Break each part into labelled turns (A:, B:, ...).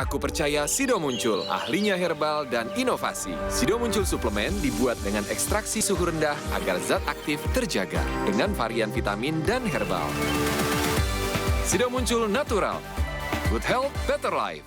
A: Aku percaya Sido Muncul, ahlinya herbal dan inovasi. Sido Muncul suplemen dibuat dengan ekstraksi suhu rendah agar zat aktif terjaga dengan varian vitamin dan herbal. Sido Muncul natural. Good health, better life.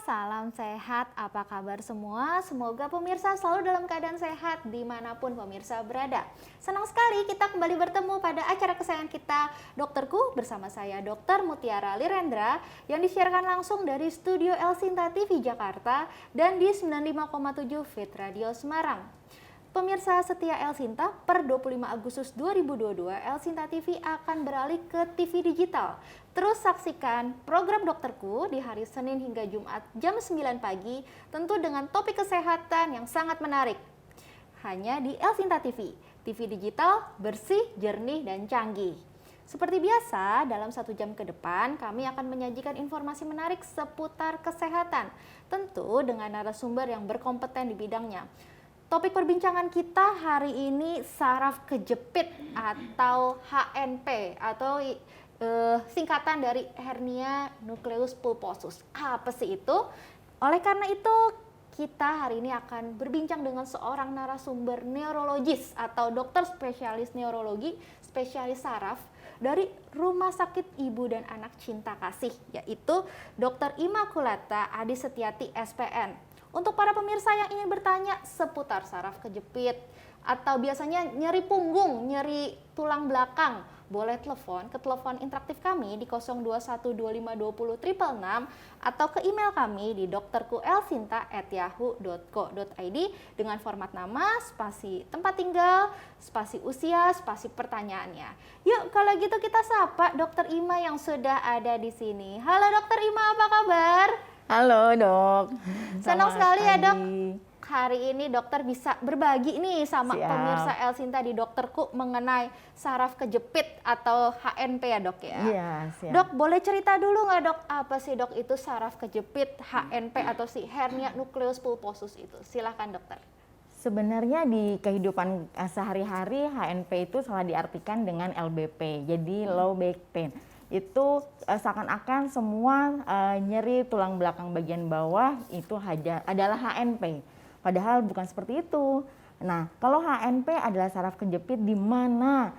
B: Salam sehat, apa kabar semua? Semoga pemirsa selalu dalam keadaan sehat dimanapun pemirsa berada. Senang sekali kita kembali bertemu pada acara kesayangan kita, Dokterku, bersama saya Dr. Mutiara Lirendra, yang disiarkan langsung dari studio El Sinta TV Jakarta dan di 95,7 Fit Radio Semarang. Pemirsa setia El Sinta, per 25 Agustus 2022, El Sinta TV akan beralih ke TV digital. Terus saksikan program Dokterku di hari Senin hingga Jumat jam 9 pagi, tentu dengan topik kesehatan yang sangat menarik. Hanya di El Sinta TV, TV digital bersih, jernih, dan canggih. Seperti biasa, dalam 1 jam ke depan, kami akan menyajikan informasi menarik seputar kesehatan, tentu dengan narasumber yang berkompeten di bidangnya. Topik perbincangan kita hari ini saraf kejepit atau HNP atau singkatan dari hernia nukleus pulposus. Apa sih itu? Oleh karena itu kita hari ini akan berbincang dengan seorang narasumber neurologis atau dokter spesialis neurologi, spesialis saraf dari Rumah Sakit Ibu dan Anak Cinta Kasih, yaitu Dr. Immaculata Adi Setiati SPN. Untuk para pemirsa yang ingin bertanya seputar saraf kejepit atau biasanya nyeri punggung, nyeri tulang belakang, boleh telepon ke telepon interaktif kami di 0212520666 atau ke email kami di dokterkuelsinta@yahoo.co.id dengan format nama, spasi tempat tinggal, spasi usia, spasi pertanyaannya. Yuk kalau gitu kita sapa Dokter Ima yang sudah ada di sini. Halo Dokter Ima, apa kabar?
C: Halo dok.
B: Senang sekali ya dok, hari ini dokter bisa berbagi nih sama
C: Siap.
B: pemirsa El Sinta di Dokterku mengenai saraf kejepit atau HNP ya dok ya.
C: Iya, siap.
B: Dok, boleh cerita dulu nggak dok, apa sih dok itu saraf kejepit, HNP atau si hernia nukleus pulposus itu? Silahkan dokter.
C: Sebenarnya di kehidupan sehari-hari HNP itu salah diartikan dengan LBP, jadi low back pain. Itu seakan-akan semua nyeri tulang belakang bagian bawah itu adalah HNP. Padahal bukan seperti itu. Nah, kalau HNP adalah saraf kejepit di mana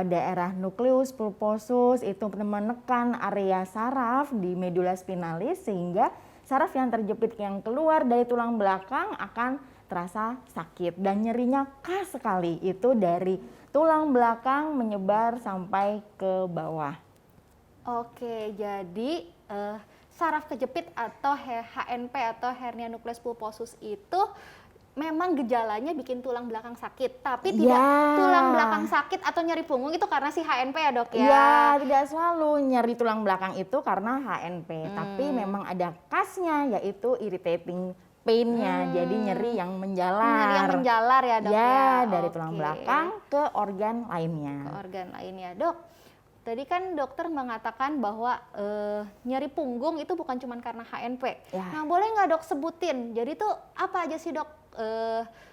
C: daerah nukleus pulposus itu menekan area saraf di medula spinalis sehingga saraf yang terjepit yang keluar dari tulang belakang akan terasa sakit dan nyerinya khas sekali. Itu dari tulang belakang menyebar sampai ke bawah.
B: Oke, jadi saraf kejepit atau HNP atau hernia nukleus pulposus itu memang gejalanya bikin tulang belakang sakit, tapi tidak tulang belakang sakit atau nyeri punggung itu karena si HNP ya dok ya?
C: Iya, tidak selalu nyeri tulang belakang itu karena HNP, tapi memang ada khasnya yaitu irritating pain-nya, jadi nyeri yang menjalar.
B: Nyeri yang menjalar ya dok ya?
C: Ya, dari tulang belakang ke organ lainnya.
B: Ke organ lainnya, dok. Tadi kan dokter mengatakan bahwa nyeri punggung itu bukan cuma karena HNP.
C: Ya.
B: Nah, boleh nggak dok sebutin? Jadi tuh apa aja sih dok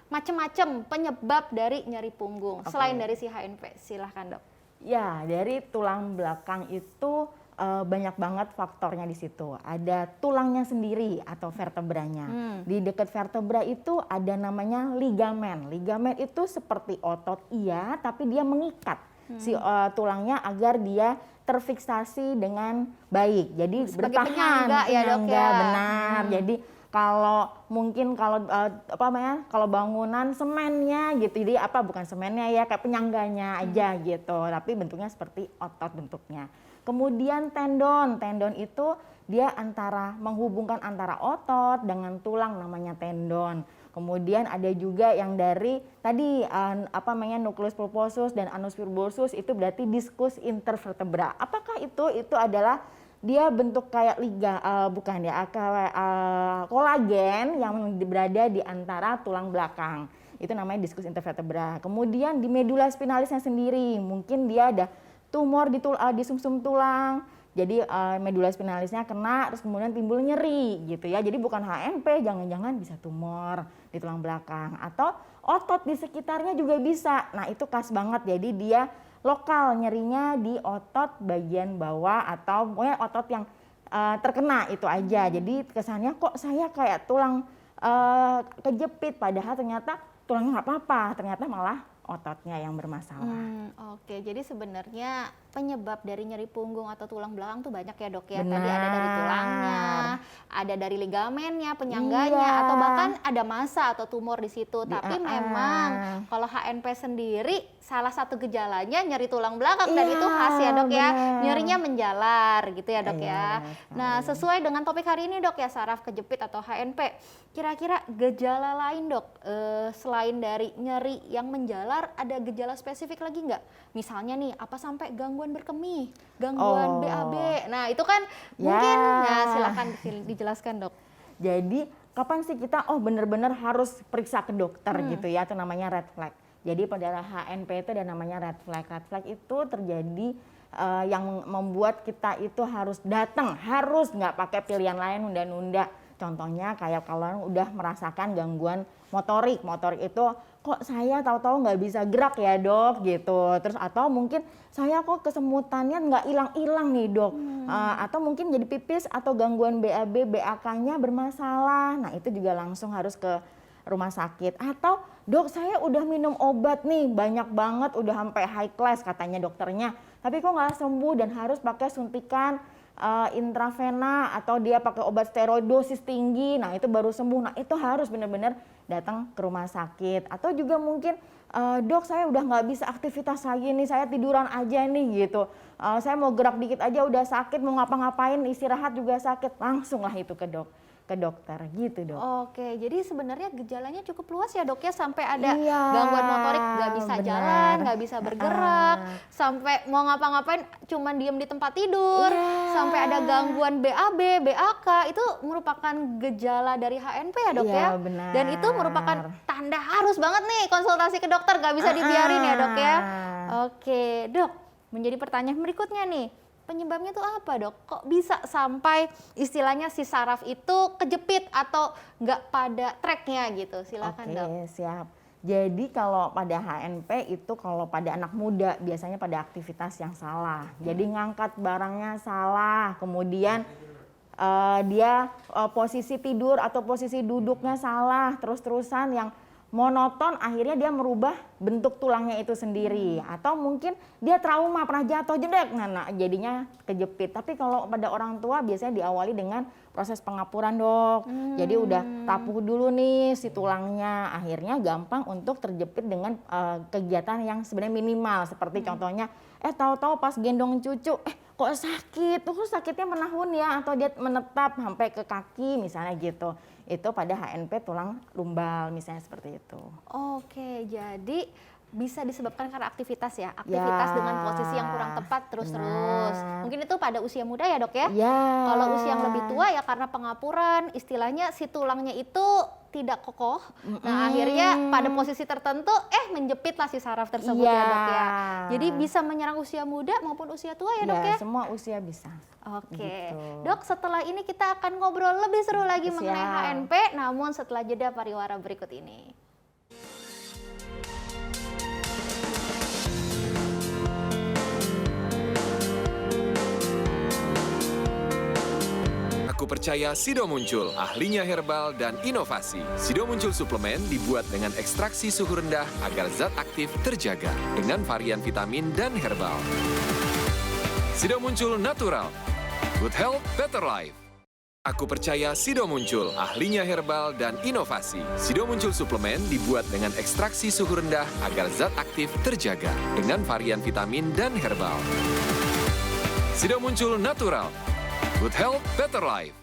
B: macam-macam penyebab dari nyeri punggung selain dari si HNP? Silahkan dok.
C: Ya, dari tulang belakang itu banyak banget faktornya di situ. Ada tulangnya sendiri atau vertebranya. Di dekat vertebra itu ada namanya ligamen. Ligamen itu seperti otot iya, tapi dia mengikat si tulangnya agar dia terfiksasi dengan baik. Jadi
B: Sebagai
C: bertahan,
B: penyangga ya dok ya.
C: benar. Jadi kalau mungkin kalau kalau bangunan semennya gitu, jadi bukan semennya ya, kayak penyangganya aja gitu, tapi bentuknya seperti otot bentuknya. Kemudian tendon itu dia menghubungkan antara otot dengan tulang, namanya tendon. Kemudian ada juga yang dari tadi nukleus pulposus dan anus pulposus, itu berarti diskus intervertebra. Apakah itu adalah dia bentuk kayak kolagen yang berada di antara tulang belakang. Itu namanya diskus intervertebra. Kemudian di medula spinalisnya sendiri, mungkin dia ada tumor di sumsum tulang. Jadi medula spinalisnya kena, terus kemudian timbul nyeri gitu ya. Jadi bukan HNP, jangan-jangan bisa tumor di tulang belakang. Atau otot di sekitarnya juga bisa. Nah itu khas banget, jadi dia lokal nyerinya di otot bagian bawah atau pokoknya otot yang terkena itu aja. Jadi kesannya kok saya kayak tulang kejepit, padahal ternyata tulangnya nggak apa-apa, ternyata malah ototnya yang bermasalah.
B: Oke, jadi sebenarnya penyebab dari nyeri punggung atau tulang belakang tuh banyak ya dok ya.
C: Benar.
B: Tadi ada dari tulangnya, ada dari ligamennya, penyangganya,
C: Iya.
B: atau bahkan ada massa atau tumor di situ. Tapi memang kalau HNP sendiri salah satu gejalanya nyeri tulang belakang dan
C: Iya,
B: itu khas ya dok ya.
C: benar.
B: Nyerinya menjalar gitu ya dok
C: Iya,
B: ya.
C: benar
B: Nah
C: sekali.
B: sesuai dengan topik hari ini dok ya, saraf kejepit atau HNP. Kira-kira gejala lain dok, selain dari nyeri yang menjalar, ada gejala spesifik lagi nggak? Misalnya nih, apa sampai gangguan berkemih, gangguan BAB. Nah itu kan mungkin, nah silakan dijelaskan dok.
C: Jadi kapan sih kita benar-benar harus periksa ke dokter gitu ya, itu namanya red flag. Jadi pada HNP itu ada namanya red flag. Red flag itu terjadi yang membuat kita itu harus datang, harus nggak pakai pilihan lain, nunda-nunda. Contohnya kayak kalau udah merasakan gangguan motorik itu kok saya tahu-tahu nggak bisa gerak ya dok gitu. Terus atau mungkin saya kok kesemutannya nggak hilang-hilang nih dok. Atau mungkin jadi pipis atau gangguan BAB, BAK-nya bermasalah. Nah itu juga langsung harus ke rumah sakit. Atau dok saya udah minum obat nih banyak banget, udah sampai high class katanya dokternya. Tapi kok nggak sembuh dan harus pakai suntikan intravena atau dia pakai obat steroid dosis tinggi, nah itu baru sembuh. Nah itu harus benar-benar datang ke rumah sakit. Atau juga mungkin dok saya udah nggak bisa aktivitas lagi nih, saya tiduran aja nih gitu. Saya mau gerak dikit aja udah sakit, mau ngapa-ngapain istirahat juga sakit, langsung lah itu ke dokter gitu dok.
B: Oke, jadi sebenarnya gejalanya cukup luas ya dok ya, sampai ada
C: Iya,
B: gangguan motorik, nggak bisa
C: benar.
B: jalan, nggak bisa bergerak, sampai mau ngapa-ngapain cuman diem di tempat tidur,
C: Iya.
B: sampai ada gangguan BAB, BAK, itu merupakan gejala dari HNP ya dok
C: Iya,
B: ya?
C: benar.
B: Dan itu merupakan tanda harus banget nih konsultasi ke dokter, nggak bisa dibiarin ya dok ya? Oke dok, menjadi pertanyaan berikutnya nih. Penyebabnya tuh apa dok? Kok bisa sampai istilahnya si saraf itu kejepit atau nggak pada tracknya gitu? Silakan dok.
C: Oke, siap. Jadi kalau pada HNP itu kalau pada anak muda biasanya pada aktivitas yang salah. Jadi ngangkat barangnya salah, kemudian dia posisi tidur atau posisi duduknya salah, terus-terusan yang monoton, akhirnya dia merubah bentuk tulangnya itu sendiri. Atau mungkin dia trauma, pernah jatuh jedek, nah jadinya kejepit. Tapi kalau pada orang tua biasanya diawali dengan proses pengapuran dok. Jadi udah rapuh dulu nih si tulangnya, akhirnya gampang untuk terjepit dengan kegiatan yang sebenarnya minimal. Seperti contohnya, tahu-tahu pas gendong cucu, kok sakit, kok sakitnya menahun ya, atau dia menetap sampai ke kaki misalnya gitu. Itu pada HNP tulang lumbal misalnya seperti itu.
B: Oke, jadi bisa disebabkan karena aktivitas ya, aktivitas
C: Ya,
B: dengan posisi yang kurang tepat terus-terus.
C: benar.
B: Mungkin itu pada usia muda ya dok ya?
C: Ya.
B: Kalau usia yang lebih tua ya karena pengapuran, istilahnya si tulangnya itu tidak kokoh. Nah akhirnya pada posisi tertentu menjepitlah si saraf tersebut ya dok ya. Jadi bisa menyerang usia muda maupun usia tua ya dok ya?
C: Semua usia bisa.
B: Oke,
C: Gitu.
B: dok setelah ini kita akan ngobrol lebih seru lagi
C: Siap.
B: mengenai HNP, namun setelah jeda pariwara berikut ini.
A: Aku percaya Sido Muncul, ahlinya herbal dan inovasi. Sido Muncul suplemen dibuat dengan ekstraksi suhu rendah agar zat aktif terjaga dengan varian vitamin dan herbal. Sido Muncul natural. Good health, better life. Aku percaya Sido Muncul, ahlinya herbal dan inovasi. Sido Muncul suplemen dibuat dengan ekstraksi suhu rendah agar zat aktif terjaga dengan varian vitamin dan herbal. Sido Muncul natural. Good health, better life.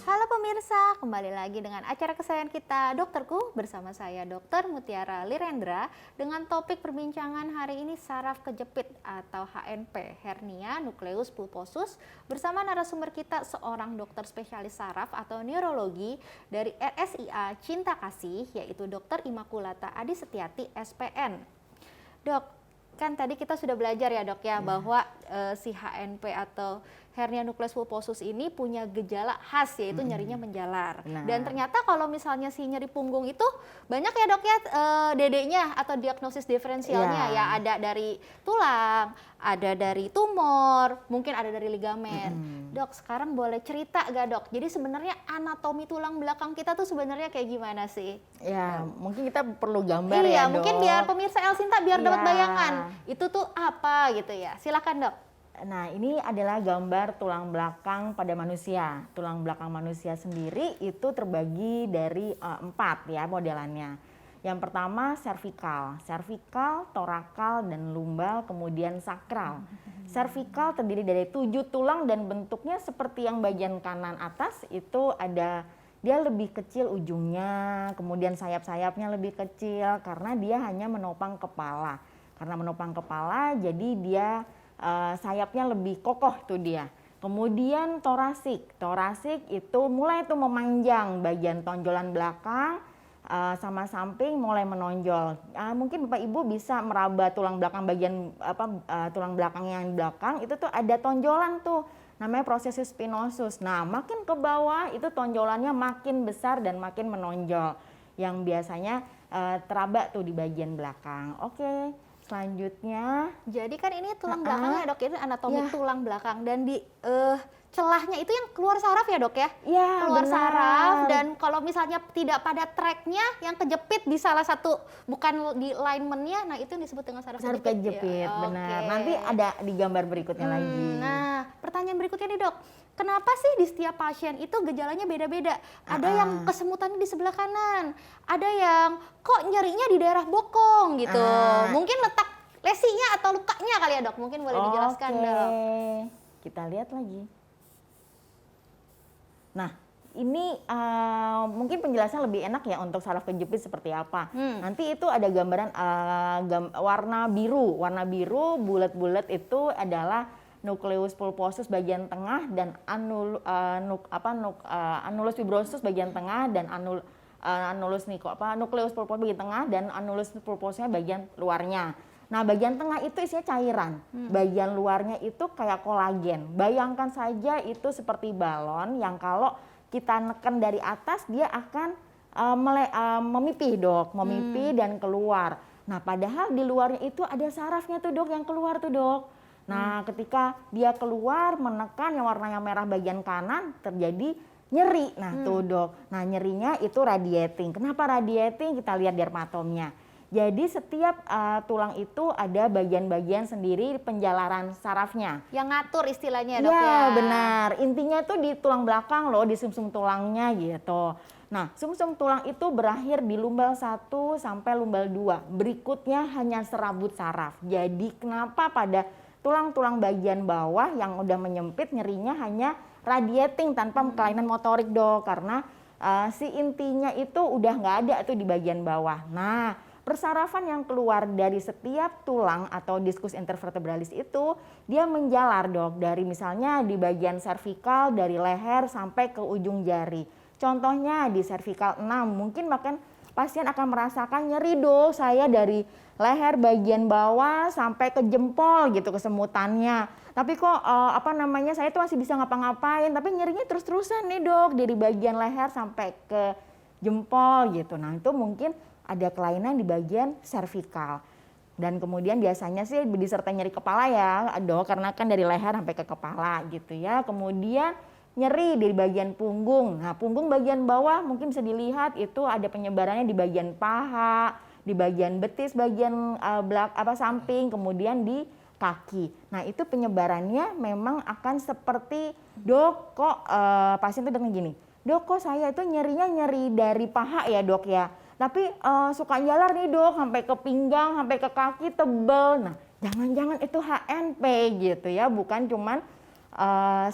B: Halo pemirsa, kembali lagi dengan acara kesayangan kita Dokterku bersama saya Dr. Mutiara Lirendra dengan topik perbincangan hari ini saraf kejepit atau HNP, hernia nukleus pulposus, bersama narasumber kita seorang dokter spesialis saraf atau neurologi dari RSIA Cinta Kasih, yaitu Dr. Immaculata Adi Setiati SPN. Dok, kan tadi kita sudah belajar ya dok ya, bahwa si HNP atau hernia nukleus pulposus ini punya gejala khas, yaitu nyerinya menjalar.
C: Nah.
B: Dan ternyata kalau misalnya si nyeri punggung itu banyak ya dok ya DD-nya atau diagnosis diferensialnya ya, ada dari tulang, ada dari tumor, mungkin ada dari ligamen. Dok, sekarang boleh cerita gak dok? Jadi sebenarnya anatomi tulang belakang kita tuh sebenarnya kayak gimana sih?
C: Ya, mungkin kita perlu gambar
B: Iya,
C: ya dok.
B: mungkin biar pemirsa Elsinta biar dapat
C: Iya.
B: bayangan. Itu tuh apa gitu ya. Silakan dok.
C: Nah, ini adalah gambar tulang belakang pada manusia. Tulang belakang manusia sendiri itu terbagi dari 4 ya modelannya. Yang pertama cervical, torakal, dan lumbal, kemudian sakral. Cervical terdiri dari 7 tulang dan bentuknya seperti yang bagian kanan atas itu ada, dia lebih kecil ujungnya, kemudian sayap-sayapnya lebih kecil karena dia hanya menopang kepala. Karena menopang kepala jadi dia sayapnya lebih kokoh tuh dia. Kemudian torasik itu mulai tuh memanjang, bagian tonjolan belakang sama samping mulai menonjol. Mungkin Bapak Ibu bisa meraba tulang belakang bagian tulang belakang yang di belakang itu tuh ada tonjolan tuh, namanya processus spinosus. Nah, makin ke bawah itu tonjolannya makin besar dan makin menonjol, yang biasanya teraba tuh di bagian belakang. Oke. Selanjutnya,
B: Jadi kan ini tulang belakang ya dok, ini anatomi
C: Ya.
B: tulang belakang, dan di celahnya itu yang keluar saraf ya dok ya?
C: ya
B: Keluar
C: benar.
B: saraf, dan kalau misalnya tidak pada tracknya yang kejepit di salah satu, bukan di alignmentnya, nah itu yang disebut dengan saraf
C: Saraf
B: kejepit.
C: kejepit,
B: Ya,
C: benar.
B: oke.
C: Nanti ada di gambar berikutnya lagi.
B: Nah, pertanyaan berikutnya nih dok, kenapa sih di setiap pasien itu gejalanya beda-beda? Ada yang kesemutannya di sebelah kanan, ada yang kok nyerinya di daerah bokong gitu. Mungkin letak lesinya atau lukanya kali ya dok, mungkin boleh dijelaskan
C: Oke,
B: dok.
C: kita lihat lagi. Nah, ini mungkin penjelasan lebih enak ya untuk saraf kejepit seperti apa. Nanti itu ada gambaran warna biru. Warna biru bulat-bulat itu adalah nukleus pulposus bagian tengah dan annulus fibrosus bagian tengah dan nukleus pulposus bagian tengah dan annulus pulposusnya bagian luarnya. Nah, bagian tengah itu isinya cairan, bagian luarnya itu kayak kolagen. Bayangkan saja itu seperti balon yang kalau kita neken dari atas dia akan memipih dok, memipih dan keluar. Nah, padahal di luarnya itu ada sarafnya tuh dok yang keluar tuh dok. Nah, ketika dia keluar menekan yang warnanya merah bagian kanan terjadi nyeri. Nah, tuh dok. Nah, nyerinya itu radiating. Kenapa radiating? Kita lihat dermatomnya. Jadi setiap tulang itu ada bagian-bagian sendiri penjalaran sarafnya.
B: Yang ngatur istilahnya dok ya.
C: Ya benar, intinya itu di tulang belakang loh, di sumsum tulangnya gitu. Nah, sumsum tulang itu berakhir di lumbal 1 sampai lumbal 2. Berikutnya hanya serabut saraf. Jadi kenapa pada tulang-tulang bagian bawah yang udah menyempit nyerinya hanya radiating tanpa kelainan motorik dok, karena si intinya itu udah nggak ada tuh di bagian bawah. Nah, persarafan yang keluar dari setiap tulang atau diskus intervertebralis itu dia menjalar dok, dari misalnya di bagian cervical dari leher sampai ke ujung jari. Contohnya di cervical 6 mungkin bahkan pasien akan merasakan nyeri dok, saya dari leher bagian bawah sampai ke jempol gitu kesemutannya. Tapi kok saya tuh masih bisa ngapa-ngapain, tapi nyerinya terus-terusan nih dok dari bagian leher sampai ke jempol gitu. Nah, itu mungkin ada kelainan di bagian cervical. Dan kemudian biasanya sih disertai nyeri kepala ya dok, karena kan dari leher sampai ke kepala gitu ya. Kemudian nyeri di bagian punggung. Nah, punggung bagian bawah mungkin bisa dilihat itu ada penyebarannya di bagian paha, di bagian betis, bagian samping, kemudian di kaki. Nah, itu penyebarannya memang akan seperti dok kok pasien tuh datang gini. Dok, kok saya itu nyerinya nyeri dari paha ya dok ya. Tapi suka jalar nih dok, sampai ke pinggang, sampai ke kaki tebel. Nah, jangan-jangan itu HNP gitu ya, bukan cuman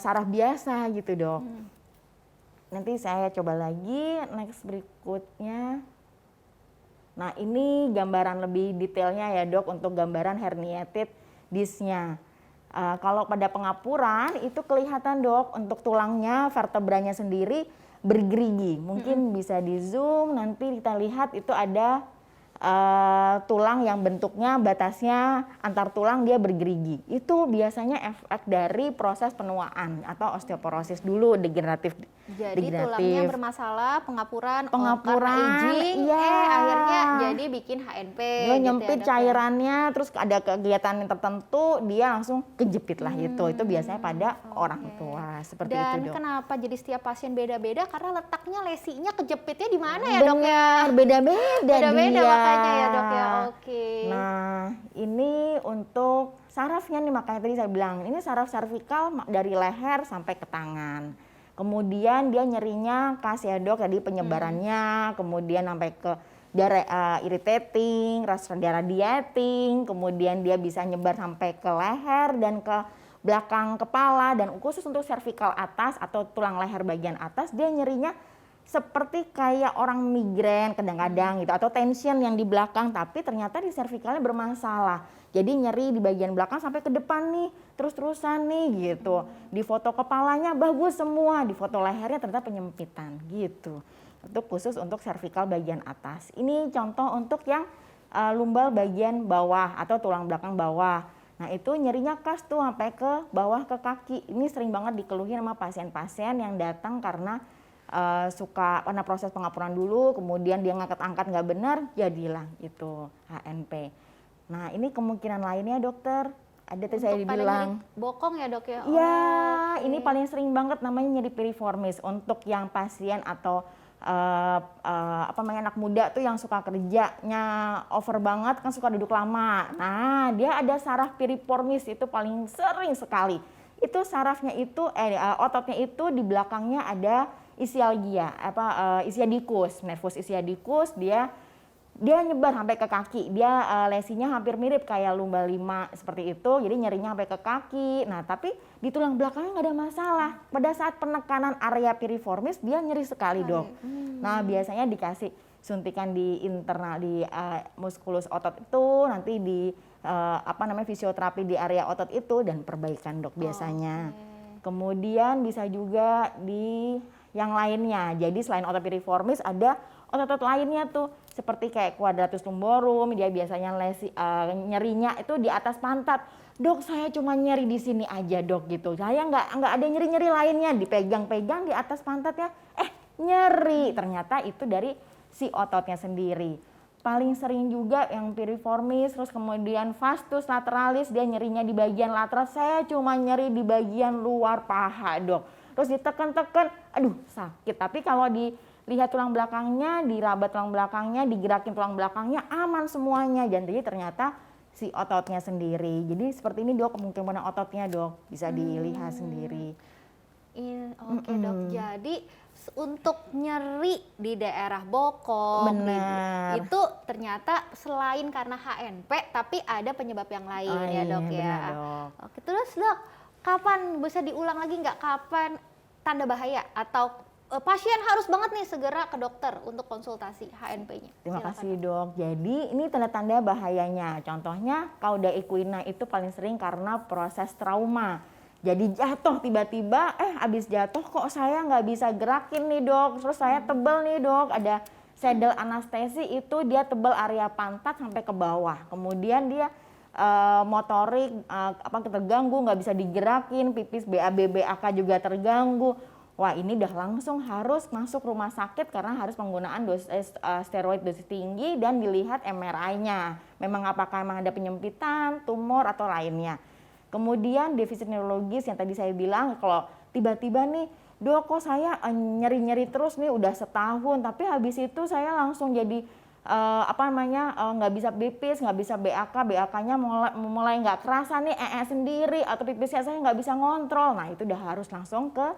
C: saraf biasa gitu dok. nanti saya coba lagi next berikutnya. Nah ini gambaran lebih detailnya ya dok untuk gambaran herniated disc-nya. Kalau pada pengapuran itu kelihatan dok untuk tulangnya, vertebranya sendiri bergerigi. Mungkin bisa di zoom nanti kita lihat itu ada tulang yang bentuknya batasnya antar tulang dia bergerigi. Itu biasanya efek dari proses penuaan atau osteoporosis dulu degeneratif.
B: Jadi tulangnya bermasalah, pengapuran karena aging,
C: iya.
B: Akhirnya jadi bikin HNP.
C: Dia
B: gitu
C: nyempit
B: ya,
C: cairannya, terus ada kegiatan yang tertentu, dia langsung kejepit lah itu. Itu biasanya pada orang tua seperti itu
B: Dan
C: dok.
B: kenapa jadi setiap pasien beda-beda? Karena letaknya lesinya kejepitnya di mana ya dok ya?
C: Benar, beda-beda
B: Beda-beda
C: dia.
B: makanya ya dok ya. Oke.
C: Nah, ini untuk sarafnya nih, makanya tadi saya bilang ini saraf servikal dari leher sampai ke tangan. Kemudian dia nyerinya khas ya dok, jadi penyebarannya, kemudian sampai ke darah irritating, radiating, kemudian dia bisa nyebar sampai ke leher dan ke belakang kepala, dan khusus untuk servikal atas atau tulang leher bagian atas dia nyerinya seperti kayak orang migrain kadang-kadang gitu, atau tension yang di belakang tapi ternyata di servikalnya bermasalah. Jadi nyeri di bagian belakang sampai ke depan nih, terus-terusan nih gitu. Di foto kepalanya bagus semua, di foto lehernya ternyata penyempitan gitu. Itu khusus untuk servikal bagian atas. Ini contoh untuk yang lumbal bagian bawah atau tulang belakang bawah. Nah itu nyerinya khas tuh sampai ke bawah ke kaki. Ini sering banget dikeluhin sama pasien-pasien yang datang karena suka karena proses pengapuran dulu, kemudian dia ngangkat-angkat nggak benar, jadilah itu HNP. Nah ini kemungkinan lainnya dokter, ada tadi saya dibilang
B: nyeri bokong ya dok ya?
C: Iya, ini paling sering banget namanya nyeri piriformis untuk yang pasien atau anak muda tuh yang suka kerjanya over banget kan, suka duduk lama. Nah dia ada saraf piriformis itu paling sering sekali. Itu sarafnya itu ototnya itu di belakangnya ada ischialgia, ischiadicus, nervus ischiadicus, dia nyebar sampai ke kaki. Dia lesinya hampir mirip kayak lumba 5 seperti itu. Jadi nyerinya sampai ke kaki. Nah, tapi di tulang belakangnya nggak ada masalah. Pada saat penekanan area piriformis dia nyeri sekali, dok. Nah, biasanya dikasih suntikan di internal di muskulus otot itu, nanti di fisioterapi di area otot itu dan perbaikan, dok, biasanya. Kemudian bisa juga di yang lainnya. Jadi selain otot piriformis ada otot-otot lainnya tuh seperti kayak quadratus lumborum, dia biasanya nyerinya itu di atas pantat. Dok, saya cuma nyeri di sini aja, dok, gitu. Saya nggak ada nyeri-nyeri lainnya, dipegang-pegang di atas pantatnya, nyeri. Ternyata itu dari si ototnya sendiri. Paling sering juga yang piriformis, terus kemudian vastus lateralis, dia nyerinya di bagian lateral. Saya cuma nyeri di bagian luar paha, dok. Terus ditekan-tekan, aduh sakit. Tapi kalau dilihat tulang belakangnya, dirabat tulang belakangnya, digerakin tulang belakangnya, aman semuanya. Jadi ternyata si ototnya sendiri. Jadi seperti ini dok, kemungkinan ototnya dok, bisa dilihat sendiri.
B: Oke dok, jadi untuk nyeri di daerah bokong itu ternyata selain karena HNP, tapi ada penyebab yang lain ya dok ya.
C: Benar, dok.
B: Oke, terus dok, kapan bisa diulang lagi nggak, kapan tanda bahaya atau pasien harus banget nih segera ke dokter untuk konsultasi HNP-nya?
C: Terima kasih dok. Jadi ini tanda-tanda bahayanya. Contohnya cauda equina itu paling sering karena proses trauma. Jadi jatuh tiba-tiba, abis jatuh kok saya nggak bisa gerakin nih dok. Terus saya tebel nih dok, ada saddle anestesi itu dia tebel area pantat sampai ke bawah. Kemudian dia motorik terganggu, nggak bisa digerakin, pipis BAB BAK juga terganggu. Wah ini udah langsung harus masuk rumah sakit karena harus penggunaan steroid dosis tinggi dan dilihat MRI-nya. Memang apakah memang ada penyempitan, tumor atau lainnya. Kemudian defisit neurologis yang tadi saya bilang, kalau tiba-tiba nih, dok kok saya nyeri-nyeri terus nih udah setahun, tapi habis itu saya langsung jadi nggak bisa pipis, nggak bisa BAK-nya mulai nggak kerasa nih sendiri, atau pipisnya saya nggak bisa ngontrol. Nah itu udah harus langsung ke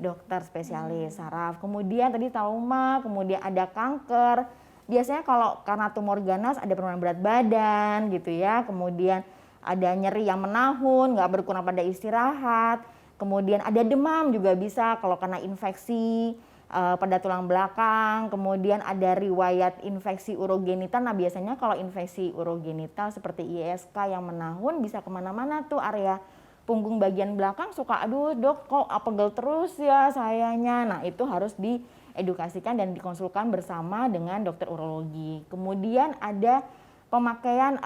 C: dokter spesialis saraf. Kemudian tadi trauma, kemudian ada kanker. Biasanya kalau karena tumor ganas ada penurunan berat badan gitu ya, kemudian ada nyeri yang menahun, nggak berkurang pada istirahat, kemudian ada demam juga bisa kalau kena infeksi. pada tulang belakang, kemudian ada riwayat infeksi urogenital. Nah biasanya kalau infeksi urogenital seperti ISK yang menahun bisa kemana-mana tuh area punggung bagian belakang suka, aduh dok kok pegel terus ya sayanya. Nah itu harus diedukasikan dan dikonsulkan bersama dengan dokter urologi. Kemudian ada pemakaian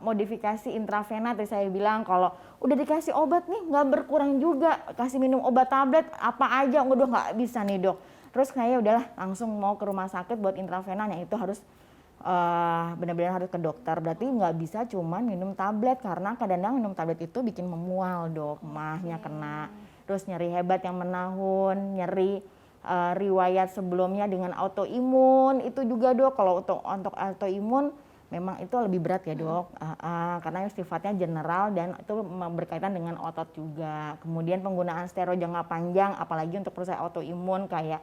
C: modifikasi intravena, tadi saya bilang kalau udah dikasih obat nih nggak berkurang juga, kasih minum obat tablet apa aja, udah nggak bisa nih dok. Terus kayak udahlah langsung mau ke rumah sakit buat intravena, yang itu harus benar-benar harus ke dokter. Berarti nggak bisa cuma minum tablet, karena kadang-kadang minum tablet itu bikin memual dok, mahnya kena. Terus nyeri hebat yang menahun, nyeri riwayat sebelumnya dengan autoimun itu juga dok. Kalau untuk autoimun memang itu lebih berat ya dok, karena sifatnya general dan itu berkaitan dengan otot juga. Kemudian penggunaan steroid jangka panjang, apalagi untuk proses autoimun kayak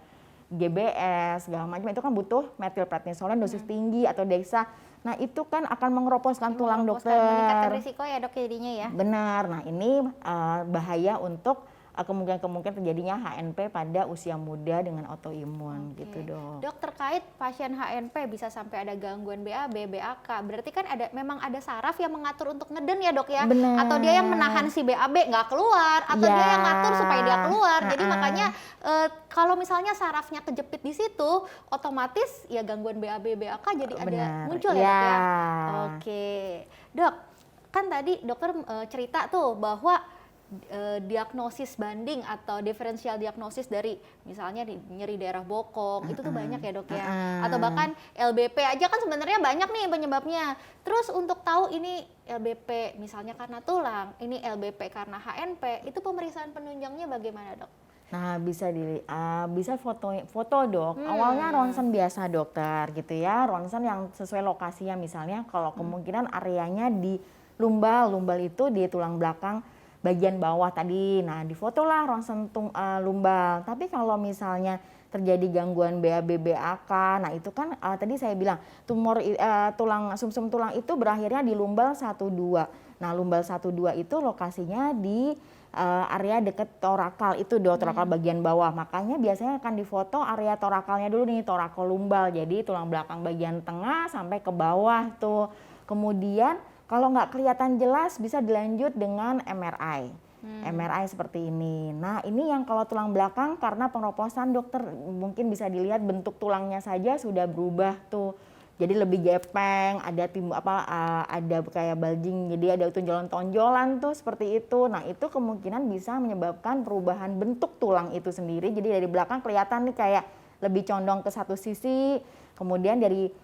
C: GBS segala macam, itu kan butuh metilprednisolon dosis tinggi atau dexa. Nah itu kan akan mengeroposkan tulang dokter.
B: Meningkatkan risiko ya dok jadinya ya.
C: Benar, nah ini bahaya untuk kemungkinan terjadinya HNP pada usia muda dengan autoimun gitu dok.
B: Dok, terkait pasien HNP bisa sampai ada gangguan BAB, BAK, berarti kan memang ada saraf yang mengatur untuk ngeden ya dok ya?
C: Benar.
B: Atau dia yang menahan si BAB nggak keluar, atau dia yang ngatur supaya dia keluar. Jadi makanya kalau misalnya sarafnya kejepit di situ, otomatis ya gangguan BAB, BAK jadi ada muncul ya dok ya? Oke, dok, kan tadi dokter cerita tuh bahwa diagnosis banding atau diferensial diagnosis dari misalnya nyeri daerah bokong itu tuh banyak ya dok ya, atau bahkan LBP aja kan sebenarnya banyak nih penyebabnya. Terus untuk tahu ini LBP misalnya karena tulang, ini LBP karena HNP, itu pemeriksaan penunjangnya bagaimana dok?
C: Nah bisa foto dok. Awalnya ronsen biasa dokter gitu ya, ronsen yang sesuai lokasinya, misalnya kalau kemungkinan areanya di lumbal itu di tulang belakang bagian bawah tadi. Nah difotolah ronsen lumbal. Tapi kalau misalnya terjadi gangguan BAB BAK, nah itu kan tadi saya bilang tumor tulang sumsum tulang itu berakhirnya di lumbal 1-2. Nah lumbal 1-2 itu lokasinya di area dekat torakal itu torakal bagian bawah. Makanya biasanya akan difoto area torakalnya dulu nih, torakal lumbal. Jadi tulang belakang bagian tengah sampai ke bawah tuh. Kemudian kalau nggak kelihatan jelas bisa dilanjut dengan MRI. MRI seperti ini. Nah ini yang kalau tulang belakang karena pengeroposan dokter mungkin bisa dilihat bentuk tulangnya saja sudah berubah tuh. Jadi lebih gepeng, ada ada kayak bulging, jadi ada tonjolan-tonjolan tuh seperti itu. Nah itu kemungkinan bisa menyebabkan perubahan bentuk tulang itu sendiri. Jadi dari belakang kelihatan nih kayak lebih condong ke satu sisi. Kemudian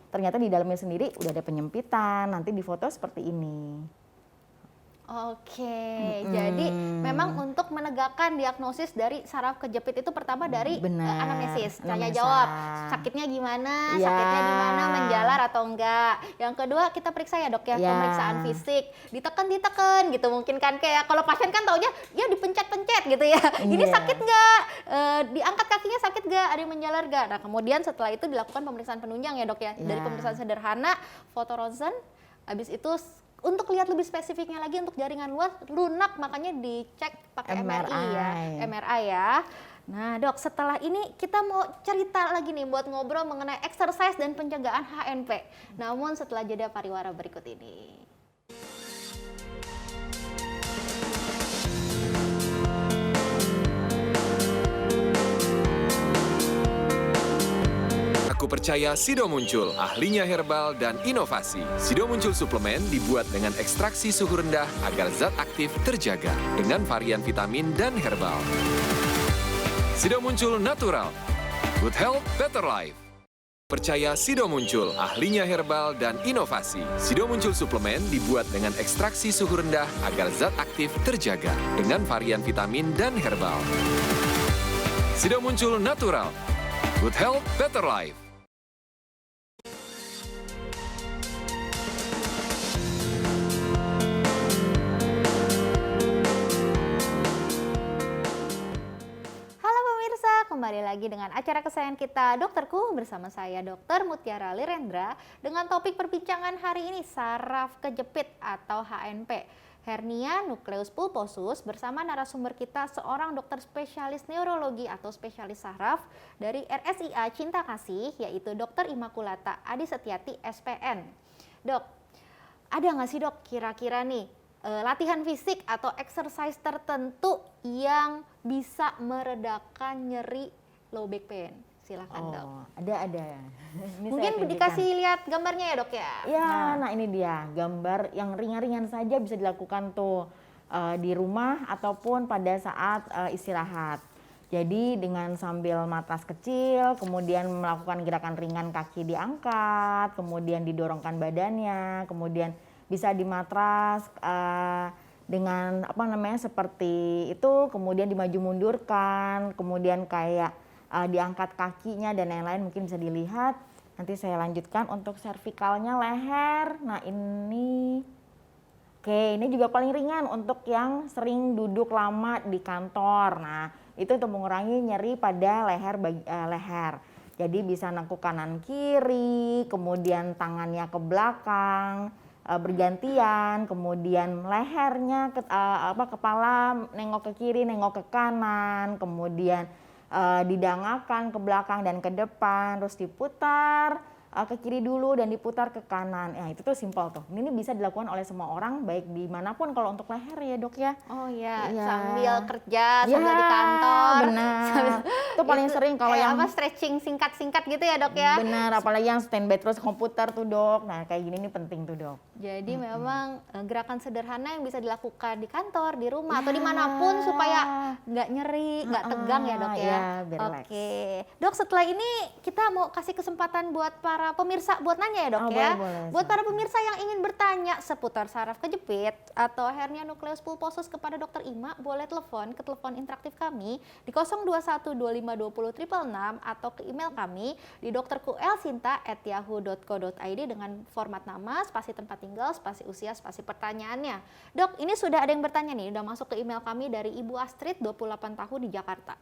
C: ternyata di dalamnya sendiri udah ada penyempitan, nanti difoto seperti ini.
B: Oke, jadi memang untuk menegakkan diagnosis dari saraf kejepit itu pertama dari anamnesis, tanya jawab, sakitnya gimana, menjalar atau enggak. Yang kedua kita periksa ya dok ya, pemeriksaan fisik, ditekan gitu mungkin kan, kayak kalau pasien kan taunya ya dipencet-pencet gitu ya, ini sakit nggak, diangkat kakinya sakit nggak, ada yang menjalar nggak. Nah kemudian setelah itu dilakukan pemeriksaan penunjang ya dok ya, dari pemeriksaan sederhana, foto ronsen, habis itu untuk lihat lebih spesifiknya lagi untuk jaringan lunak, makanya dicek pakai MRI ya. Nah dok, setelah ini kita mau cerita lagi nih buat ngobrol mengenai exercise dan pencegahan HNP. Namun setelah jeda pariwara berikut ini.
A: Aku percaya Sido Muncul, ahlinya herbal dan inovasi. Sido Muncul suplemen dibuat dengan ekstraksi suhu rendah agar zat aktif terjaga dengan varian vitamin dan herbal. Sido Muncul natural, good health, better life. Percaya Sido Muncul, ahlinya herbal dan inovasi. Sido Muncul suplemen dibuat dengan ekstraksi suhu rendah agar zat aktif terjaga dengan varian vitamin dan herbal. Sido Muncul natural, good health, better life.
B: Kembali lagi dengan acara kesayangan kita Dokterku bersama saya Dr. Mutiara Lirendra dengan topik perbincangan hari ini saraf kejepit atau HNP. hernia nukleus pulposus bersama narasumber kita seorang dokter spesialis neurologi atau spesialis saraf dari RSIA Cinta Kasih, yaitu Dr. Immaculata Adi Setiati SPN. Dok, ada nggak sih dok kira-kira nih latihan fisik atau exercise tertentu yang bisa meredakan nyeri low back pain? Silakan dok.
C: Ada. Ini
B: Mungkin dikasih lihat gambarnya ya dok ya?
C: Ya, nah ini dia gambar yang ringan-ringan saja bisa dilakukan tuh di rumah ataupun pada saat istirahat. Jadi dengan sambil matras kecil, kemudian melakukan gerakan ringan kaki diangkat, kemudian didorongkan badannya, kemudian bisa di matras dengan seperti itu, kemudian dimaju mundurkan, kemudian kayak diangkat kakinya dan lain-lain, mungkin bisa dilihat. Nanti saya lanjutkan untuk servikalnya, leher. Nah ini, oke, ini juga paling ringan untuk yang sering duduk lama di kantor. Nah itu untuk mengurangi nyeri pada leher. Jadi bisa nengkuk kanan kiri, kemudian tangannya ke belakang, bergantian, kemudian lehernya kepala nengok ke kiri, nengok ke kanan, kemudian didangakan ke belakang dan ke depan, terus diputar ke kiri dulu dan diputar ke kanan. Ya itu tuh simpel tuh. Ini bisa dilakukan oleh semua orang baik dimanapun kalau untuk leher ya dok ya.
B: Oh iya,
C: Ya.
B: sambil kerja, sambil di kantor.
C: Benar. Itu paling sering kalau yang
B: stretching singkat-singkat gitu ya dok ya.
C: benar, apalagi yang standby terus komputer tuh dok. Nah kayak gini nih penting tuh dok.
B: Jadi memang gerakan sederhana yang bisa dilakukan di kantor, di rumah atau dimanapun supaya nggak nyeri, nggak tegang ya dok ya.
C: Ya, biar relax.
B: Oke, dok setelah ini kita mau kasih kesempatan buat para pemirsa buat nanya ya dok ya.
C: Boleh.
B: Buat para pemirsa yang ingin bertanya seputar saraf kejepit atau hernia nukleus pulposus kepada dokter Ima, boleh telepon ke telepon interaktif kami di 0212520 666 atau ke email kami di dokterkuelsinta@yahoo.co.id dengan format nama, spasi tempat tinggal, spasi usia, spasi pertanyaannya. Dok, ini sudah ada yang bertanya nih, udah masuk ke email kami dari Ibu Astrid, 28 tahun di Jakarta.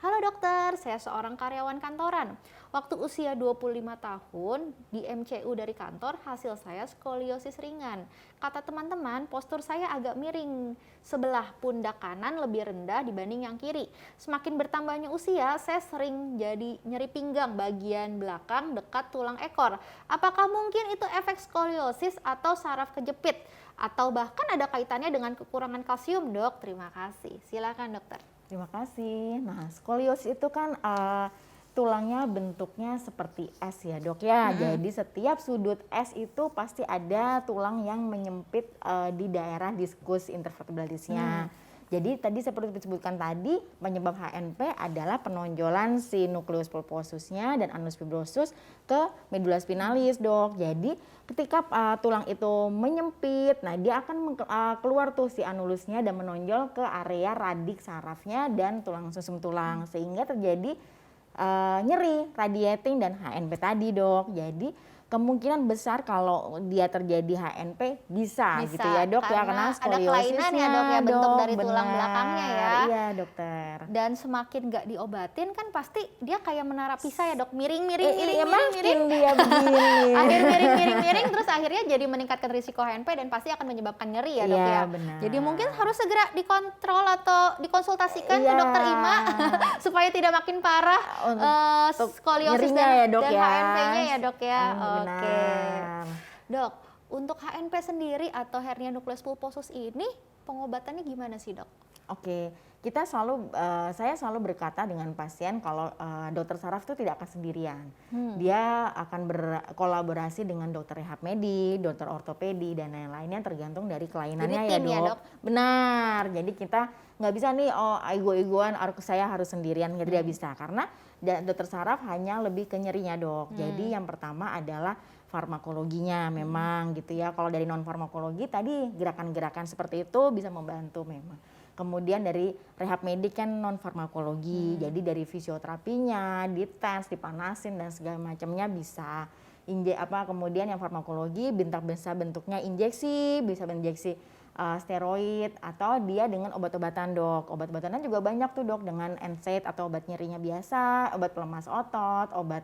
B: Halo dokter, saya seorang karyawan kantoran. Waktu usia 25 tahun di MCU dari kantor, hasil saya skoliosis ringan. Kata teman-teman, postur saya agak miring. Sebelah pundak kanan lebih rendah dibanding yang kiri. Semakin bertambahnya usia, saya sering jadi nyeri pinggang bagian belakang dekat tulang ekor. Apakah mungkin itu efek skoliosis atau saraf kejepit? Atau bahkan ada kaitannya dengan kekurangan kalsium, dok? Terima kasih. Silakan dokter.
C: Terima kasih. Nah, skoliosis itu kan tulangnya bentuknya seperti S ya dok ya. Jadi setiap sudut S itu pasti ada tulang yang menyempit di daerah diskus intervertebralisnya. Jadi tadi seperti disebutkan tadi, penyebab HNP adalah penonjolan si nukleus pulposusnya dan anus fibrosus ke medula spinalis dok. Jadi ketika tulang itu menyempit, nah dia akan keluar tuh si anulusnya dan menonjol ke area radik sarafnya dan tulang susum tulang sehingga terjadi nyeri, radiating dan HNP tadi dok. Jadi kemungkinan besar kalau dia terjadi HNP bisa gitu ya dok ya, karena skoliosisnya
B: ada kelainan ya dok ya, bentuk dari tulang belakangnya ya.
C: Iya dokter.
B: Dan semakin nggak diobatin kan pasti dia kayak menara pisah ya dok, miring
C: Dia begini.
B: akhir miring terus akhirnya jadi meningkatkan risiko HNP dan pasti akan menyebabkan nyeri ya dok ya.
C: Benar.
B: Jadi mungkin harus segera dikontrol atau dikonsultasikan ke dokter Ima supaya tidak makin parah skoliosis dan HNP-nya ya dok ya. Oke, dok, untuk HNP sendiri atau hernia nukleus pulposus ini pengobatannya gimana sih dok?
C: Oke, saya selalu berkata dengan pasien kalau dokter saraf itu tidak akan sendirian. Dia akan berkolaborasi dengan dokter rehab medik, dokter ortopedi dan lain-lainnya tergantung dari kelainannya ya dok. Benar, jadi kita nggak bisa nih ego-egoan saya harus sendirian, tidak bisa karena dokter saraf hanya lebih ke nyerinya dok. Jadi yang pertama adalah farmakologinya memang gitu ya. Kalau dari non farmakologi tadi gerakan-gerakan seperti itu bisa membantu memang. Kemudian dari rehab medik kan non farmakologi. Jadi dari fisioterapinya, ditens, dipanasin dan segala macamnya bisa. Kemudian yang farmakologi bisa bentuknya injeksi, bisa injeksi steroid atau dia dengan obat-obatan dok. Obat-obatannya juga banyak tuh dok, dengan NSAID atau obat nyerinya biasa, obat pelemas otot, obat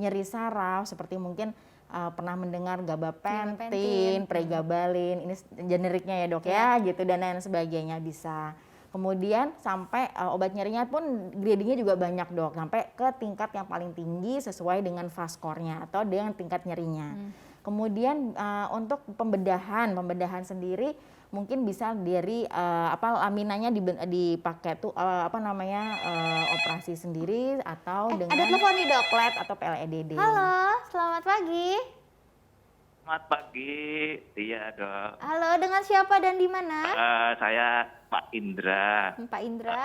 C: nyeri saraf seperti mungkin pernah mendengar gabapentin,
B: Gabapentin.
C: pregabalin, ini generiknya ya dok ya gitu dan lain sebagainya bisa. Kemudian sampai obat nyerinya pun gradingnya juga banyak dok, sampai ke tingkat yang paling tinggi sesuai dengan fast score-nya atau dengan tingkat nyerinya. Kemudian untuk pembedahan sendiri mungkin bisa dari laminanya dipakai tuh operasi sendiri atau dengan
B: ada telepon nih dok.
C: LED atau PLEDD.
B: Halo, selamat pagi.
D: Selamat pagi, iya dok.
B: Halo, dengan siapa dan di mana?
D: Saya Pak Indra.
B: Pak Indra.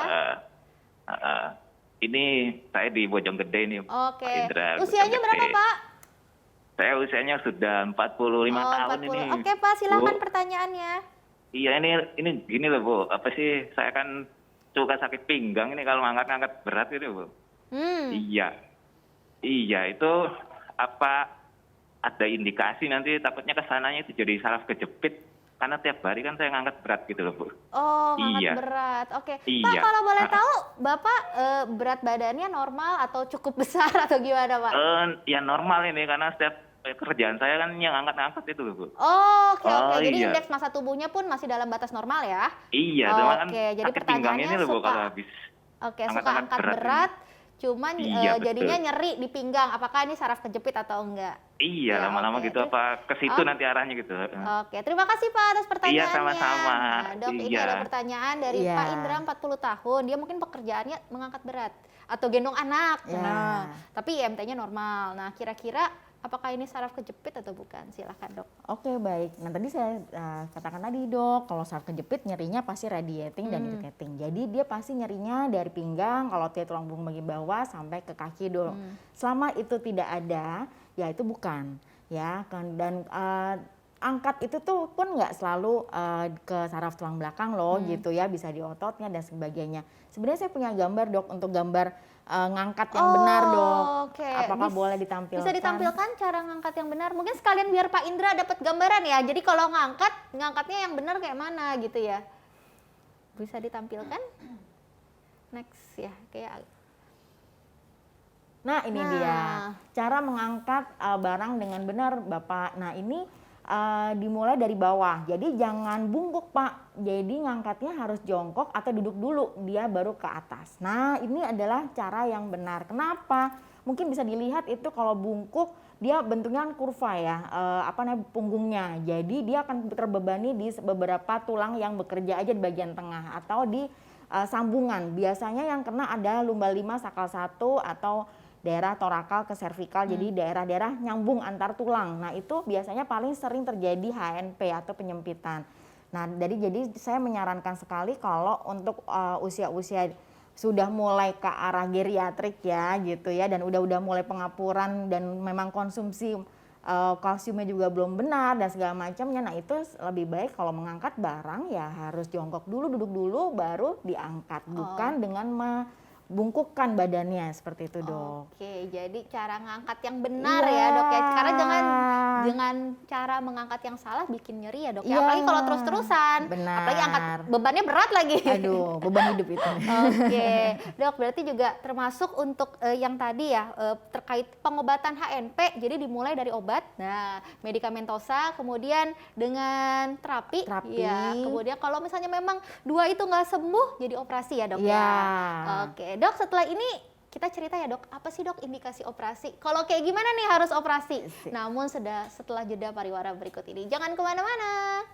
D: Ini saya di Bojonggede nih.
B: Oke.
D: Pak Indra,
B: Usianya berapa
D: Bojonggede.
B: Pak?
D: Saya usianya sudah 45 tahun
B: 40.
D: ini.
B: Oke Pak, silakan
D: Bu.
B: pertanyaannya.
D: Iya ini gini loh Bu, apa sih saya kan suka sakit pinggang ini kalau ngangkat-ngangkat berat gitu Bu. Iya itu apa ada indikasi nanti takutnya kesananya itu jadi saraf kejepit karena tiap hari kan saya ngangkat berat gitu loh Bu.
B: Oh, ngangkat
D: Iya.
B: berat. Oke. Pak,
D: Iya.
B: kalau boleh tahu, Bapak berat badannya normal atau cukup besar atau gimana, Pak?
D: Ya normal ini karena setiap kerjaan saya kan yang angkat-angkat itu loh Bu.
B: Oh, oke. Jadi
D: Iya.
B: indeks massa tubuhnya pun masih dalam batas normal ya?
D: Iya, cuma kan
B: Oke, jadi
D: sakit pinggang ini
B: pertanyaannya
D: loh Bu
B: suka-
D: kalau habis
B: Oke, suka
D: angkat-angkat
B: angkat
D: berat
B: berat, cuman
D: Iya, betul.
B: jadinya nyeri di pinggang. Apakah ini saraf kejepit atau enggak?
D: Iya,
B: Ya,
D: lama-lama
B: oke.
D: gitu apa ke situ
B: Oh.
D: nanti arahnya gitu.
B: Oke, terima kasih Pak atas pertanyaannya.
D: sama-sama.
B: Nah, Dok, ini
D: Iya.
B: ada pertanyaan dari
C: Iya.
B: Pak Indra 40 tahun. Dia mungkin pekerjaannya mengangkat berat atau gendong anak.
C: Iya.
B: Nah, tapi IMT-nya normal. Nah, kira-kira apakah ini saraf kejepit atau bukan? Silakan, Dok.
C: Oke baik, nah tadi saya katakan tadi dok, kalau saraf kejepit nyerinya pasti radiating dan irritating. Jadi dia pasti nyerinya dari pinggang, kalau dia tulang punggung bagian bawah sampai ke kaki dok. Selama itu tidak ada, ya itu bukan. Ya kan, dan angkat itu tuh pun nggak selalu ke saraf tulang belakang loh gitu ya, bisa di ototnya dan sebagainya. Sebenarnya saya punya gambar dok untuk gambar ngangkat yang benar dok.
B: Oke.
C: Apakah boleh ditampilkan?
B: Bisa ditampilkan cara ngangkat yang benar. Mungkin sekalian biar Pak Indra dapat gambaran ya. Jadi kalau ngangkatnya yang benar kayak mana gitu ya. Bisa ditampilkan? Next ya, kayak
C: Nah ini
B: Nah.
C: dia cara mengangkat barang dengan benar Bapak. Nah ini dimulai dari bawah, jadi jangan bungkuk Pak. Jadi ngangkatnya harus jongkok atau duduk dulu, dia baru ke atas. Nah ini adalah cara yang benar. Kenapa? Mungkin bisa dilihat itu kalau bungkuk dia bentuknya kan kurva ya, punggungnya. Jadi dia akan terbebani di beberapa tulang yang bekerja aja di bagian tengah atau di sambungan. Biasanya yang kena ada lumba 5 sakal 1 atau daerah torakal ke servikal, jadi daerah-daerah nyambung antar tulang. Nah itu biasanya paling sering terjadi HNP atau penyempitan. Nah jadi saya menyarankan sekali kalau untuk usia-usia sudah mulai ke arah geriatrik ya gitu ya, dan udah mulai pengapuran dan memang konsumsi kalsiumnya juga belum benar dan segala macamnya. Nah itu lebih baik kalau mengangkat barang ya harus jongkok dulu, duduk dulu baru diangkat, bukan dengan membungkukkan badannya seperti itu dok.
B: Oke, jadi cara ngangkat yang benar ya dok ya. Karena jangan cara mengangkat yang salah bikin nyeri ya dok ya.
C: Iya.
B: Apalagi kalau terus-terusan.
C: Benar.
B: Apalagi angkat bebannya berat lagi.
C: Aduh beban hidup itu.
B: Oke, dok berarti juga termasuk untuk yang tadi ya terkait pengobatan HNP. Jadi dimulai dari obat, nah medikamentosa, kemudian dengan terapi. Ya, kemudian kalau misalnya memang dua itu nggak sembuh, jadi operasi ya dok ya.
C: Iya.
B: Oke, dok setelah ini kita cerita ya dok, apa sih dok indikasi operasi? Kalau kayak gimana nih harus operasi? Namun setelah jeda pariwara berikut ini, jangan kemana-mana.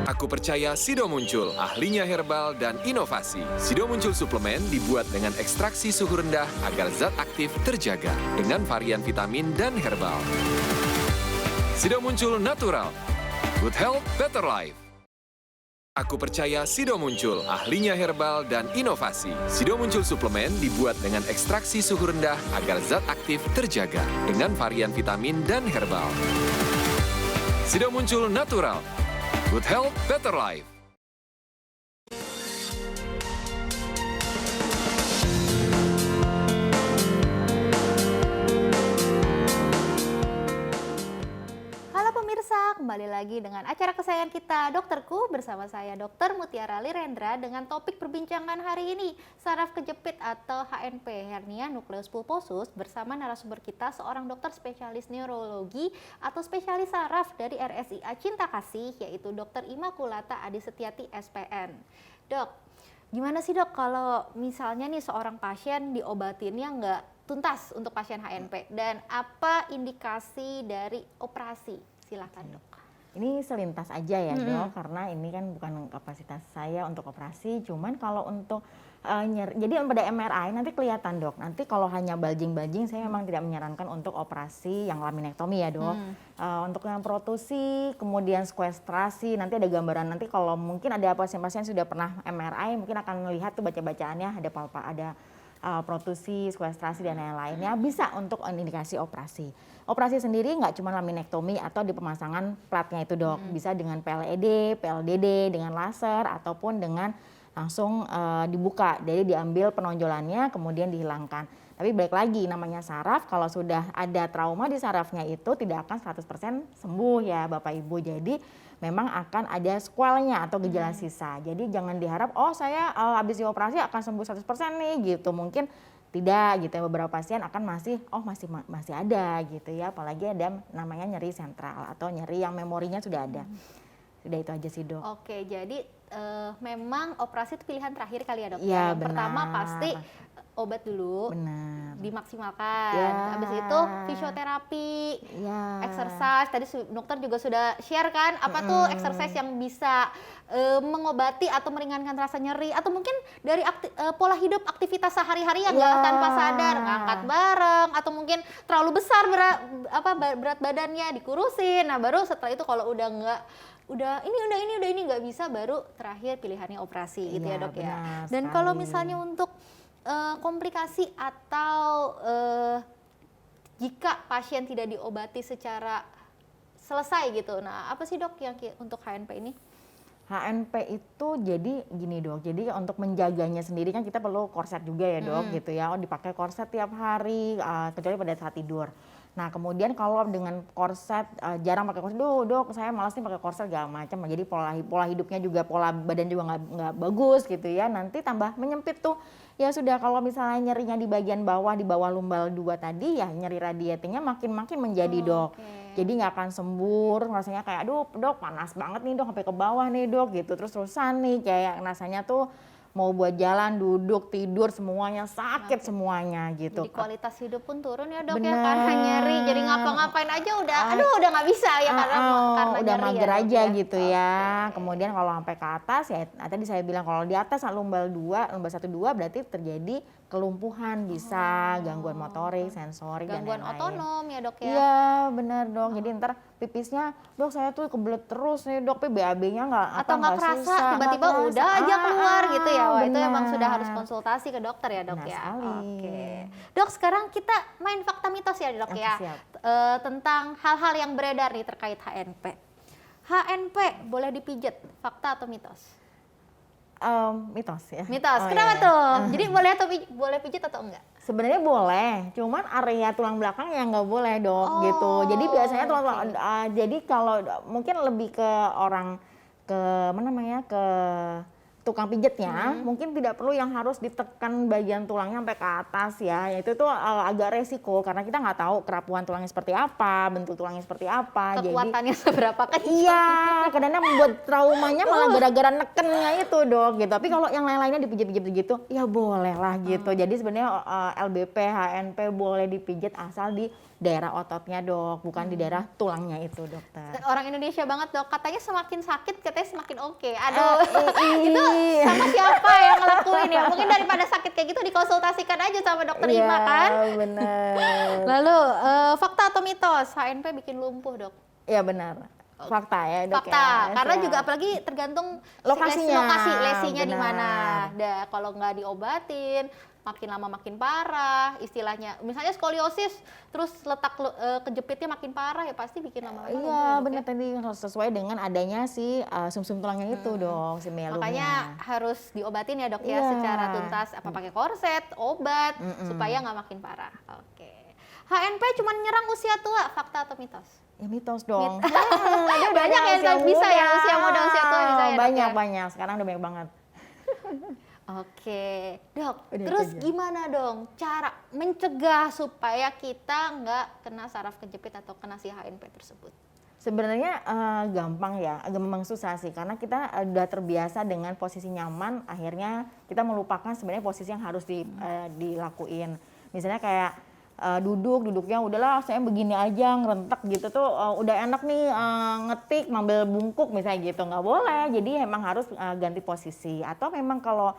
A: Aku percaya Sido Muncul, ahlinya herbal dan inovasi. Sido Muncul suplemen dibuat dengan ekstraksi suhu rendah agar zat aktif terjaga dengan varian vitamin dan herbal. Sido Muncul natural. Good health, better life. Aku percaya Sido Muncul, ahlinya herbal dan inovasi. Sido Muncul suplemen dibuat dengan ekstraksi suhu rendah agar zat aktif terjaga dengan varian vitamin dan herbal. Sido Muncul natural. Good health, better life.
B: pemirsa, kembali lagi dengan acara kesayangan kita, Dokterku, bersama saya Dr. Mutiara Lirendra dengan topik perbincangan hari ini, saraf kejepit atau HNP, hernia nukleus pulposus, bersama narasumber kita seorang dokter spesialis neurologi atau spesialis saraf dari RSIA Cinta Kasih, yaitu Dr. Immaculata Adi Setiati, SPN. Dok, gimana sih dok kalau misalnya nih seorang pasien diobatinnya nggak tuntas untuk pasien HNP, dan apa indikasi dari operasi? Silakan dok.
C: Ini selintas aja ya dok, karena ini kan bukan kapasitas saya untuk operasi. Cuman kalau untuk jadi pada MRI nanti kelihatan dok. Nanti kalau hanya bulging-bulging, saya memang tidak menyarankan untuk operasi yang laminektomi ya dok. Untuk yang protusi, kemudian sekuestrasi, nanti ada gambaran. Nanti kalau mungkin ada pasien-pasien sudah pernah MRI, mungkin akan melihat tuh baca-bacaannya ada protusi, sekuestrasi dan lain-lainnya, bisa untuk indikasi operasi. Operasi sendiri nggak cuma laminektomi atau di pemasangan platnya itu dok, bisa dengan PLED, PLDD, dengan laser ataupun dengan langsung dibuka, jadi diambil penonjolannya kemudian dihilangkan. Tapi balik lagi, namanya saraf, kalau sudah ada trauma di sarafnya itu tidak akan 100% sembuh ya Bapak Ibu. Jadi memang akan ada sequelnya atau gejala sisa. Jadi jangan diharap, oh saya habis dioperasi akan sembuh 100% nih gitu. Mungkin tidak gitu ya, beberapa pasien akan masih ada gitu ya. Apalagi ada namanya nyeri sentral atau nyeri yang memorinya sudah ada. Sudah itu aja sih dok.
B: Oke, jadi memang operasi itu pilihan terakhir kali ya dok?
C: Ya,
B: yang pertama pasti obat dulu, dimaksimalkan.
C: Ya.
B: Habis itu fisioterapi,
C: ya.
B: exercise. Tadi dokter juga sudah share kan apa tuh exercise yang bisa mengobati atau meringankan rasa nyeri, atau mungkin dari pola hidup aktivitas sehari-hari yang nggak tanpa sadar, ngangkat bareng, atau mungkin terlalu besar berat badannya dikurusin. Nah baru setelah itu kalau udah ini nggak bisa, baru terakhir pilihannya operasi gitu ya dok ya. Dan kalau misalnya untuk komplikasi atau jika pasien tidak diobati secara selesai gitu, nah apa sih dok yang untuk HNP ini?
C: HNP itu jadi gini dok, jadi untuk menjaganya sendiri kan kita perlu korset juga ya dok gitu ya, dipakai korset tiap hari kecuali pada saat tidur. Nah kemudian kalau dengan korset, jarang pakai korset, dok saya malas nih pakai korset segala macam, jadi pola hidupnya juga, pola badan juga nggak bagus gitu ya, nanti tambah menyempit tuh. Ya sudah, kalau misalnya nyerinya di bagian bawah, di bawah lumbal 2 tadi ya nyeri radiatingnya makin menjadi dok. Jadi nggak akan sembuh, rasanya kayak aduh dok panas banget nih dok sampai ke bawah nih dok gitu, terus-terusan nih kayak rasanya tuh mau buat jalan, duduk, tidur semuanya sakit semuanya gitu.
B: Jadi kualitas hidup pun turun ya dok. Bener. Ya karena nyeri, jadi ngapa-ngapain aja udah nggak bisa ya karena
C: udah
B: nyeri
C: mager
B: ya,
C: aja gitu ya. Kemudian kalau sampai ke atas ya tadi saya bilang kalau di atas lumbal 1 2 berarti terjadi kelumpuhan, bisa gangguan motorik, sensorik
B: gangguan
C: dan lain-lain.
B: otonom ya dok ya.
C: Iya benar dok. Jadi ntar pipisnya dok saya tuh kebelet terus nih dok, tapi BAB-nya nggak
B: kerasa,
C: susah,
B: tiba-tiba udah aja keluar gitu ya. Wah, itu emang sudah harus
C: benar.
B: konsultasi ke dokter ya dok.
C: Benar
B: ya.
C: sekali.
B: Oke. Dok, sekarang kita main fakta mitos ya dok ya.
C: Siap.
B: Tentang hal-hal yang beredar nih terkait HNP. HNP boleh dipijat, fakta atau mitos?
C: Mitos ya.
B: Mitos.
C: Oh,
B: Kenapa
C: iya.
B: tuh? Jadi boleh pijat atau enggak?
C: Sebenarnya boleh, cuman area tulang belakang yang nggak boleh dok gitu. Jadi biasanya jadi kalau mungkin lebih ke orang ke tukang pijatnya, mungkin tidak perlu yang harus ditekan bagian tulangnya sampai ke atas ya. Itu tuh agak resiko karena kita nggak tahu kerapuan tulangnya seperti apa, bentuk tulangnya seperti apa.
B: Kekuatannya seberapa kan?
C: Iya, kadang-kadang membuat traumanya malah gara-gara nekennya itu dok gitu. Tapi kalau yang lain-lainnya dipijat-pijat gitu, ya boleh lah gitu. Jadi sebenarnya LBP, HNP boleh dipijat asal di daerah ototnya dok, bukan di daerah tulangnya itu dokter.
B: Orang Indonesia banget dok, katanya semakin sakit katanya semakin oke. Aduh, itu sama siapa yang ngelakuin ya? Mungkin daripada sakit kayak gitu dikonsultasikan aja sama dokter Ima kan?
C: Iya benar.
B: Lalu fakta atau mitos HNP bikin lumpuh dok?
C: Iya benar. Fakta ya dok.
B: Fakta,
C: ya.
B: karena juga apalagi tergantung
C: lokasinya,
B: lokasi lesinya di
C: benar.
B: mana. Kalau nggak diobatin, makin lama makin parah, istilahnya. Misalnya skoliosis, terus letak kejepitnya makin parah, ya pasti bikin lama-lama.
C: Iya benar, tadi sesuai dengan adanya si sumsum tulangnya itu dong, si myelumnya.
B: Makanya harus diobatin ya dok ya,
C: Iya.
B: secara tuntas. Apa pakai korset, obat, supaya nggak makin parah. Oke. HNP cuma nyerang usia tua, fakta atau mitos?
C: Ya mitos dong.
B: Banyak yang bisa ya, usia muda, usia tua bisa ya, Dok, ya?
C: Banyak. Sekarang udah banyak banget.
B: Oke, Dok.
C: Udah
B: Terus
C: itu aja.
B: gimana dong cara mencegah supaya kita nggak kena saraf kejepit atau kena si HNP tersebut?
C: Sebenarnya gampang ya, gampang susah sih karena kita udah terbiasa dengan posisi nyaman, akhirnya kita melupakan sebenarnya posisi yang harus dilakuin. Misalnya kayak duduknya udahlah saya begini aja ngerentek gitu tuh udah enak nih ngetik ngambil bungkuk misalnya gitu, nggak boleh. Jadi emang harus ganti posisi atau memang kalau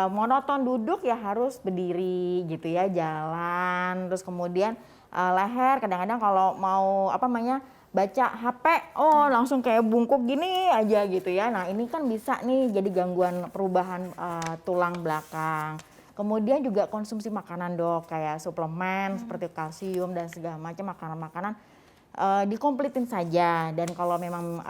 C: monoton duduk ya harus berdiri gitu ya, jalan. Terus kemudian leher kadang-kadang kalau mau baca HP, langsung kayak bungkuk gini aja gitu ya. Nah ini kan bisa nih jadi gangguan perubahan tulang belakang. Kemudian juga konsumsi makanan dok, kayak suplemen seperti kalsium dan segala macam makanan-makanan dikompletin saja. Dan kalau memang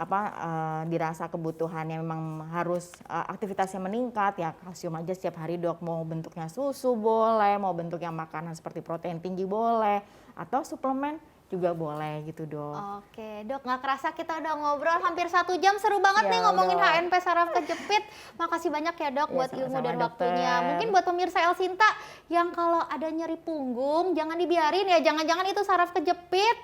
C: dirasa kebutuhannya memang harus aktivitasnya meningkat ya kalsium aja setiap hari dok. Mau bentuknya susu boleh, mau bentuknya makanan seperti protein tinggi boleh, atau suplemen juga boleh gitu dok.
B: Oke dok, nggak kerasa kita udah ngobrol hampir 1 jam, seru banget nih
C: Ya,
B: ngomongin
C: dok.
B: HNP saraf kejepit. Makasih banyak ya dok
C: Ya,
B: buat ilmu
C: sama-sama,
B: dan
C: dokter.
B: waktunya. Mungkin buat pemirsa El Sinta yang kalau ada nyeri punggung jangan dibiarin ya, jangan-jangan itu saraf kejepit.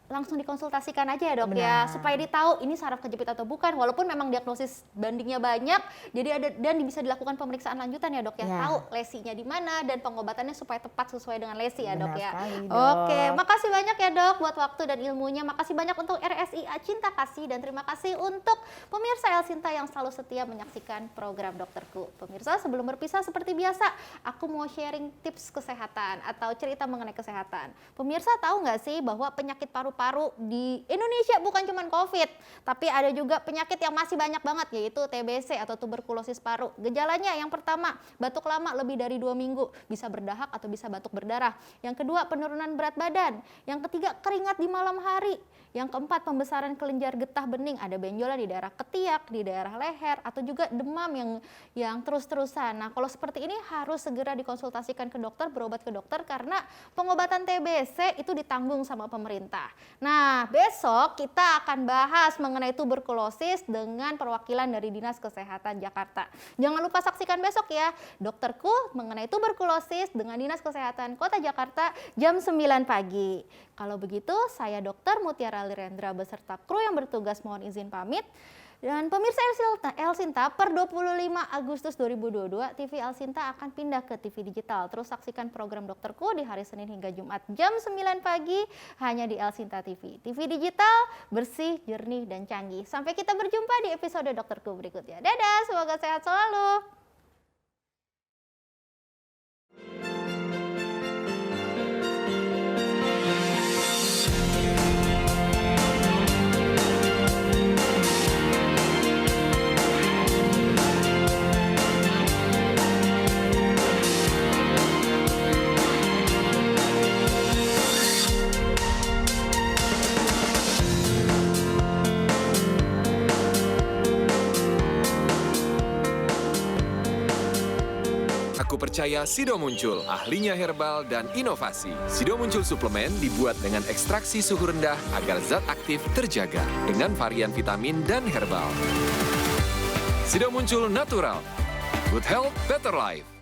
B: Langsung dikonsultasikan aja ya dok ya,
C: Benar.
B: supaya ditahu ini saraf kejepit atau bukan. Walaupun memang diagnosis bandingnya banyak, jadi dan bisa dilakukan pemeriksaan lanjutan ya dok ya,
C: Ya.
B: tahu lesinya di mana dan pengobatannya supaya tepat sesuai dengan lesi ya dok
C: Benar
B: ya.
C: sekali, Dok.
B: Oke, makasih banyak ya dok buat waktu dan ilmunya. Makasih banyak untuk RSIA Cinta Kasih dan terima kasih untuk pemirsa El Sinta yang selalu setia menyaksikan program Dokterku. Pemirsa, sebelum berpisah seperti biasa, aku mau sharing tips kesehatan atau cerita mengenai kesehatan. Pemirsa tahu nggak sih bahwa penyakit paru-paru di Indonesia bukan cuma COVID, tapi ada juga penyakit yang masih banyak banget, yaitu TBC atau tuberkulosis paru. Gejalanya yang pertama, batuk lama lebih dari 2 minggu, bisa berdahak atau bisa batuk berdarah. Yang kedua, penurunan berat badan. Yang ketiga, keringat di malam hari. Yang keempat, pembesaran kelenjar getah bening, ada benjolan di daerah ketiak, di daerah leher, atau juga demam yang terus-terusan. Nah, kalau seperti ini harus segera dikonsultasikan ke dokter, berobat ke dokter karena pengobatan TBC itu ditanggung sama pemerintah. Nah, besok kita akan bahas mengenai tuberkulosis dengan perwakilan dari Dinas Kesehatan Jakarta. Jangan lupa saksikan besok ya, Dokterku mengenai tuberkulosis dengan Dinas Kesehatan Kota Jakarta jam 9 pagi. Kalau begitu, saya Dr. Mutiara Lirendra beserta kru yang bertugas mohon izin pamit. Dan pemirsa El Sinta, per 25 Agustus 2022, TV El Sinta akan pindah ke TV digital. Terus saksikan program Dokterku di hari Senin hingga Jumat jam 9 pagi hanya di El Sinta TV. TV digital, bersih, jernih, dan canggih. Sampai kita berjumpa di episode Dokterku berikutnya. Dadah, semoga sehat selalu.
A: Aku percaya Sido Muncul, ahlinya herbal dan inovasi. Sido Muncul suplemen dibuat dengan ekstraksi suhu rendah agar zat aktif terjaga dengan varian vitamin dan herbal. Sido Muncul natural. Good health, better life.